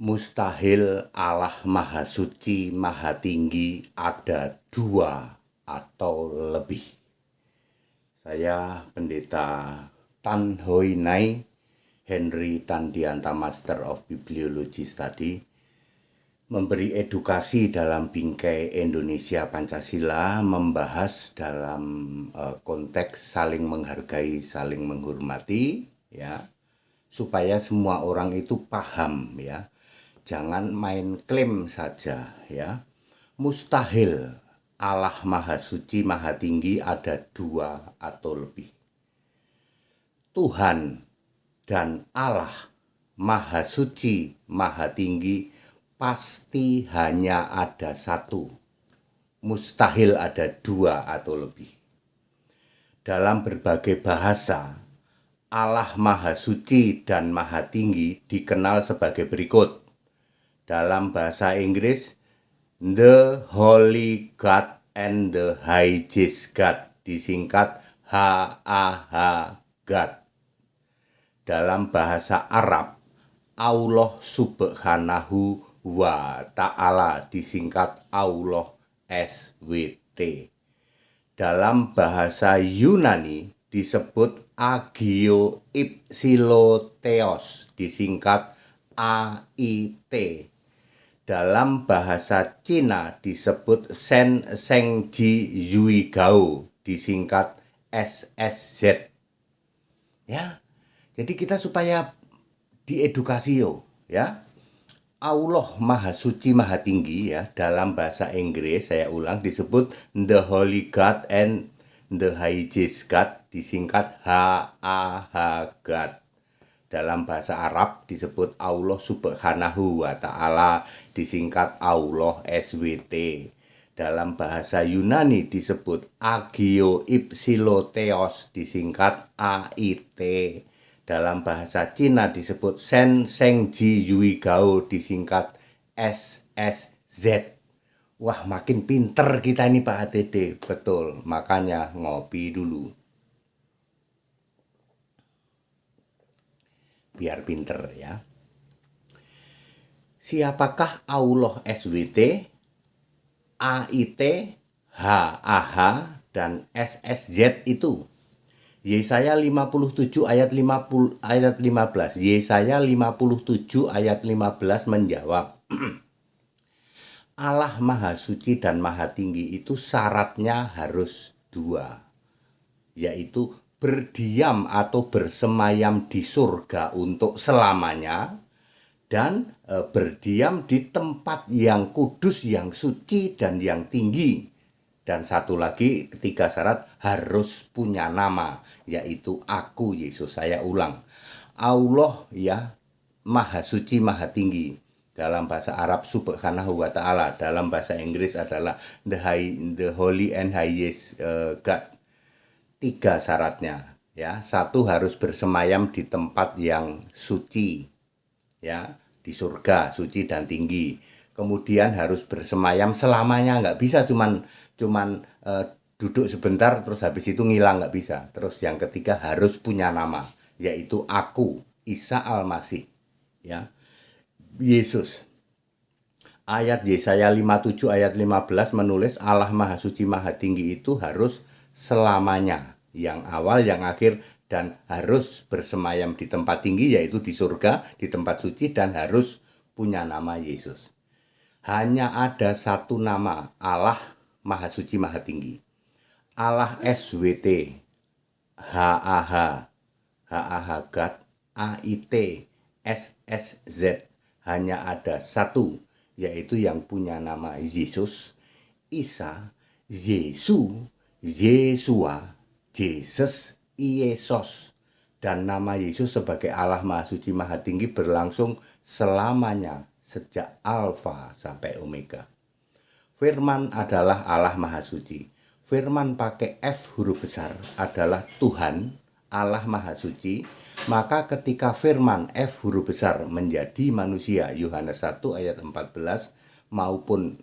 Mustahil Allah Maha Suci, Maha Tinggi ada dua atau lebih. Saya Pendeta Tan Hoi Nai, Henry Tandianta Master of Bibliology Study, memberi edukasi dalam bingkai Indonesia Pancasila, membahas dalam konteks saling menghargai, saling menghormati, ya, supaya semua orang itu paham, ya. Jangan main klaim saja, ya. Mustahil Allah Maha Suci Maha Tinggi ada dua atau lebih. Tuhan dan Allah Maha Suci Maha Tinggi pasti hanya ada satu. Mustahil ada dua atau lebih. Dalam berbagai bahasa, Allah Maha Suci dan Maha Tinggi dikenal sebagai berikut. Dalam bahasa Inggris, The Holy God and the Highest God, disingkat HAH God. Dalam bahasa Arab, Allah Subhanahu wa Ta'ala, disingkat Allah SWT. Dalam bahasa Yunani disebut Agio Ipsilotheos, disingkat AIT. Dalam bahasa Cina disebut Shen Shengji Yui Gao, disingkat SSZ. Ya. Jadi kita supaya diedukasi ya. Allah Maha Suci Maha Tinggi, ya, dalam bahasa Inggris saya ulang disebut The Holy God and the Highest God, disingkat HAH God. Dalam bahasa Arab disebut Allah Subhanahu wa Ta'ala, disingkat Allah SWT. Dalam bahasa Yunani disebut Agio Ipsilotheos, disingkat AIT. Dalam bahasa Cina disebut Shen Shengji Yui Gao, disingkat SSZ. Wah, makin pinter kita ini Pak HTD. Betul, makanya ngopi dulu. Biar pinter, ya. Siapakah Allah SWT, AIT, HAH, dan SSZ itu? Yesaya 57 ayat 15. Yesaya 57 ayat 15 menjawab, Allah Maha Suci dan Maha Tinggi itu syaratnya harus dua, yaitu berdiam atau bersemayam di surga untuk selamanya, dan berdiam di tempat yang kudus, yang suci, dan yang tinggi. Dan satu lagi, ketiga syarat, harus punya nama, yaitu aku, Yesus. Saya ulang, Allah, ya, Maha Suci Maha Tinggi. Dalam bahasa Arab Subhanahu wa Ta'ala, dalam bahasa Inggris adalah the Holy and Highest God. Tiga syaratnya, ya. Satu, harus bersemayam di tempat yang suci, ya, di surga, suci dan tinggi. Kemudian harus bersemayam selamanya, nggak bisa cuman duduk sebentar terus habis itu ngilang, nggak bisa. Terus yang ketiga, harus punya nama, yaitu aku, Isa Al-Masih, ya, Yesus. Ayat Yesaya 57 ayat 15 menulis Allah Maha Suci Maha Tinggi itu harus selamanya, yang awal, yang akhir, dan harus bersemayam di tempat tinggi, yaitu di surga, di tempat suci, dan harus punya nama Yesus. Hanya ada satu nama Allah Maha Suci Maha Tinggi, Allah SWT, HAH, HAH God, AIT, SSZ. Hanya ada satu, yaitu yang punya nama Yesus, Isa, Yesu, Yesua, Jesus, Yesus. Dan nama Yesus sebagai Allah Maha Suci Maha Tinggi berlangsung selamanya, sejak Alfa sampai Omega. Firman adalah Allah Maha Suci. Firman pakai F huruf besar adalah Tuhan, Allah Maha Suci. Maka ketika firman F huruf besar menjadi manusia, Yohanes 1 ayat 14, maupun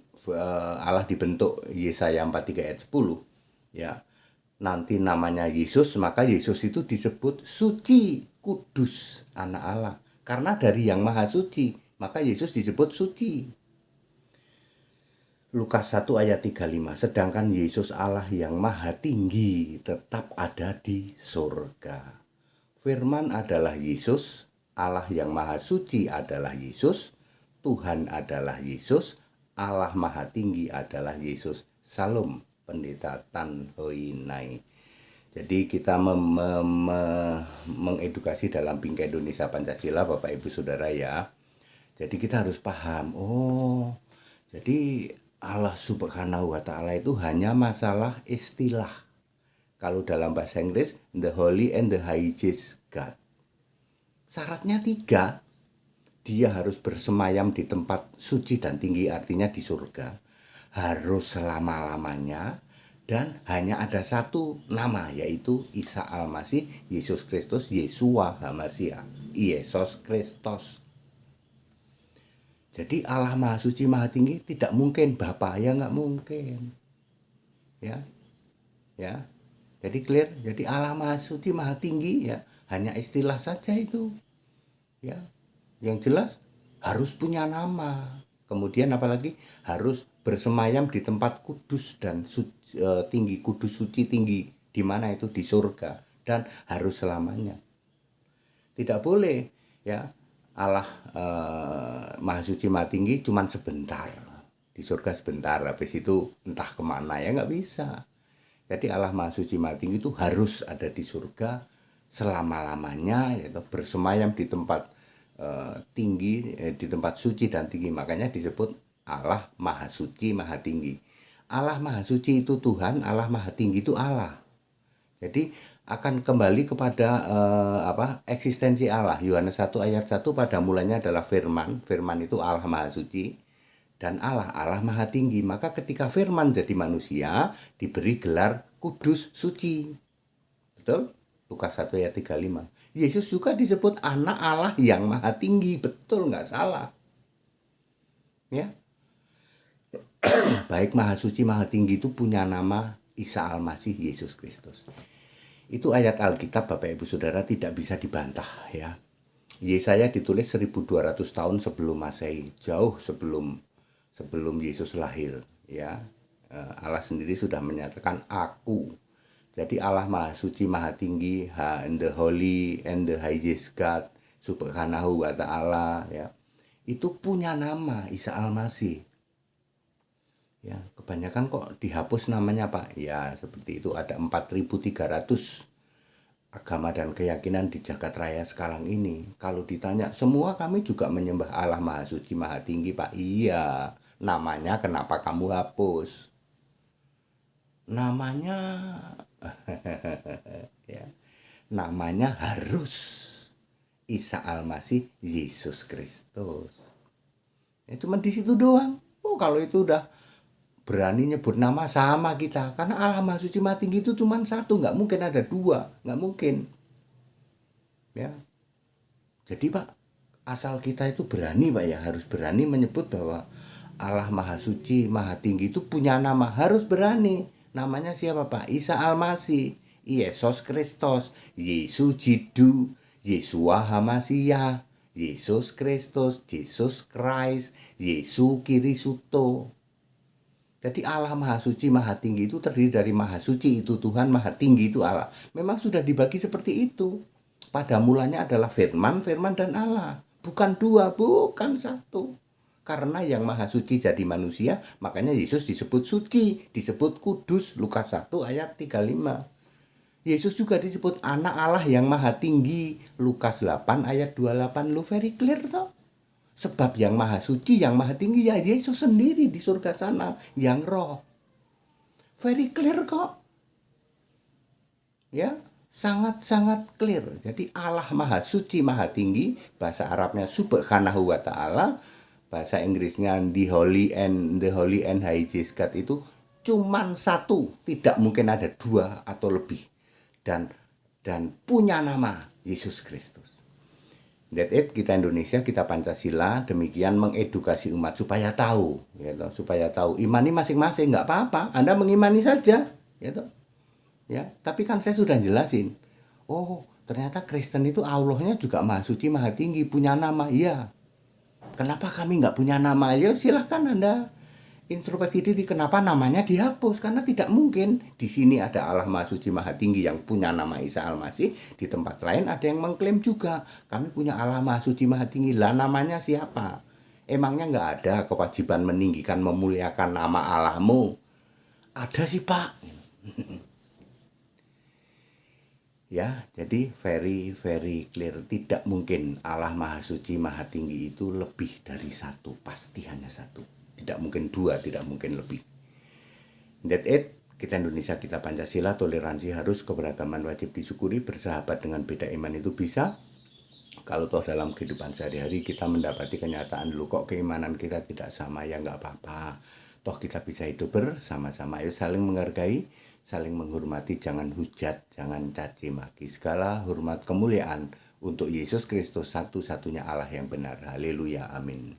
Allah dibentuk, Yesaya 43 ayat 10, ya, nanti namanya Yesus, maka Yesus itu disebut suci, kudus, anak Allah. Karena dari yang maha suci, Maka Yesus disebut suci. Lukas 1 ayat 35. Sedangkan Yesus Allah yang maha tinggi tetap ada di surga. Firman adalah Yesus, Allah yang maha suci adalah Yesus, Tuhan adalah Yesus, Allah maha tinggi adalah Yesus. Salam, Pendeta Tan Hoi Nai. Jadi kita mengedukasi dalam Bingkai Indonesia Pancasila, Bapak Ibu Saudara ya. Jadi kita harus paham, jadi Allah Subhanahu wa Ta'ala itu hanya masalah istilah. Kalau dalam bahasa Inggris, the holy and the highest God. Syaratnya 3. Dia harus bersemayam di tempat suci dan tinggi, artinya di surga. Harus selama-lamanya. Dan hanya ada satu nama, yaitu Isa Al-Masih, Yesus Kristus, Yesua HaMasiah, Yesus Kristus. Jadi Allah Maha Suci Maha Tinggi tidak mungkin Bapa, ya nggak mungkin. Ya. Jadi clear. Jadi Allah Maha Suci Maha Tinggi ya hanya istilah saja itu. Ya. Yang jelas harus punya nama. Kemudian apalagi harus bersemayam di tempat kudus dan tinggi, kudus suci tinggi. Di mana itu? Di surga, dan harus selamanya. Tidak boleh ya Allah Maha Suci Maha Tinggi cuman sebentar di surga, sebentar habis itu entah kemana, ya nggak bisa. Jadi Allah Maha Suci Maha Tinggi itu harus ada di surga selama-lamanya, yaitu bersemayam di tempat tinggi, di tempat suci dan tinggi. Makanya disebut Allah Maha Suci Maha Tinggi. Allah Maha Suci itu Tuhan, Allah Maha Tinggi itu Allah. Jadi akan kembali kepada eksistensi Allah. Yohanes 1 ayat 1, pada mulanya adalah firman. Firman itu Allah Maha Suci dan Allah Maha Tinggi. Maka ketika firman jadi manusia, diberi gelar kudus suci. Betul? Lukas 1 ayat 35. Yesus juga disebut anak Allah yang Maha Tinggi. Betul, nggak salah. Ya. Baik Maha Suci Maha Tinggi itu punya nama Isa Al-Masih, Yesus Kristus. Itu ayat Alkitab, Bapak Ibu Saudara, tidak bisa dibantah ya. Yesaya ditulis 1200 tahun sebelum Masehi, jauh sebelum Yesus lahir ya. Allah sendiri sudah menyatakan aku. Jadi Allah Maha Suci Maha Tinggi, and the holy and the highest God Subhanahu wa Ta'ala ya. Itu punya nama Isa Al-Masih. Ya, kebanyakan kok dihapus namanya, Pak. Ya, seperti itu. Ada 4.300 agama dan keyakinan di jagat raya sekarang ini. Kalau ditanya, semua kami juga menyembah Allah Maha Suci Maha Tinggi, Pak. Iya, namanya kenapa kamu hapus? Namanya ya, namanya harus Isa Al-Masih, Yesus Kristus. Ya, cuma di situ doang. Kalau itu udah berani nyebut nama sama kita, karena Allah Maha Suci Maha Tinggi itu cuma satu, nggak mungkin ada dua, nggak mungkin ya. Jadi Pak, asal kita itu berani Pak ya, harus berani menyebut bahwa Allah Maha Suci Maha Tinggi itu punya nama, harus berani. Namanya siapa Pak? Isa Al-Masih, Yesus Kristus, Yesus Jidu, Yesua HaMasiah, Yesus Kristus, Yesus Christ, Yesus Kirisuto. Jadi Allah Maha Suci Maha Tinggi itu terdiri dari Maha Suci itu Tuhan, Maha Tinggi itu Allah. Memang sudah dibagi seperti itu. Pada mulanya adalah firman dan Allah. Bukan dua, bukan satu. Karena yang Maha Suci jadi manusia, makanya Yesus disebut suci, disebut kudus. Lukas 1 ayat 35. Yesus juga disebut anak Allah yang Maha Tinggi. Lukas 8 ayat 28. Lu very clear toh? Sebab yang Maha Suci, yang Maha Tinggi ya Yesus sendiri di surga sana, yang roh. Very clear kok. Ya, sangat-sangat clear. Jadi Allah Maha Suci Maha Tinggi, bahasa Arabnya Subhanahu wa Ta'ala, bahasa Inggrisnya the holy and highest God itu cuman satu, tidak mungkin ada dua atau lebih. Dan punya nama Yesus Kristus. That it, kita Indonesia, kita Pancasila, demikian mengedukasi umat supaya tahu, gitu, supaya tahu. Imani masing-masing, nggak apa-apa, Anda mengimani saja, gitu. Ya, tapi kan saya sudah jelasin. Oh, ternyata Kristen itu Allahnya juga Maha Suci, Maha Tinggi, punya nama, iya. Kenapa kami nggak punya nama? Ya silahkan Anda introspeksi diri, kenapa namanya dihapus? Karena tidak mungkin di sini ada Allah Maha Suci Maha Tinggi yang punya nama Isa Al-Masih, di tempat lain ada yang mengklaim juga kami punya Allah Maha Suci Maha Tinggi. Lah namanya siapa? Emangnya nggak ada kewajiban meninggikan memuliakan nama Allahmu? Ada sih Pak. Ya, jadi very clear. Tidak mungkin Allah Maha Suci Maha Tinggi itu lebih dari satu. Pasti hanya satu. Tidak mungkin dua, tidak mungkin lebih. That it. Kita Indonesia, kita Pancasila, toleransi harus, keberagaman wajib disyukuri, bersahabat dengan beda iman itu bisa. Kalau toh dalam kehidupan sehari-hari kita mendapati kenyataan dulu kok keimanan kita tidak sama, ya nggak apa-apa. Toh kita bisa hidup bersama-sama. Ayo saling menghargai, saling menghormati, jangan hujat, jangan caci maki. Segala hormat kemuliaan untuk Yesus Kristus, satu-satunya Allah yang benar. Haleluya, amin.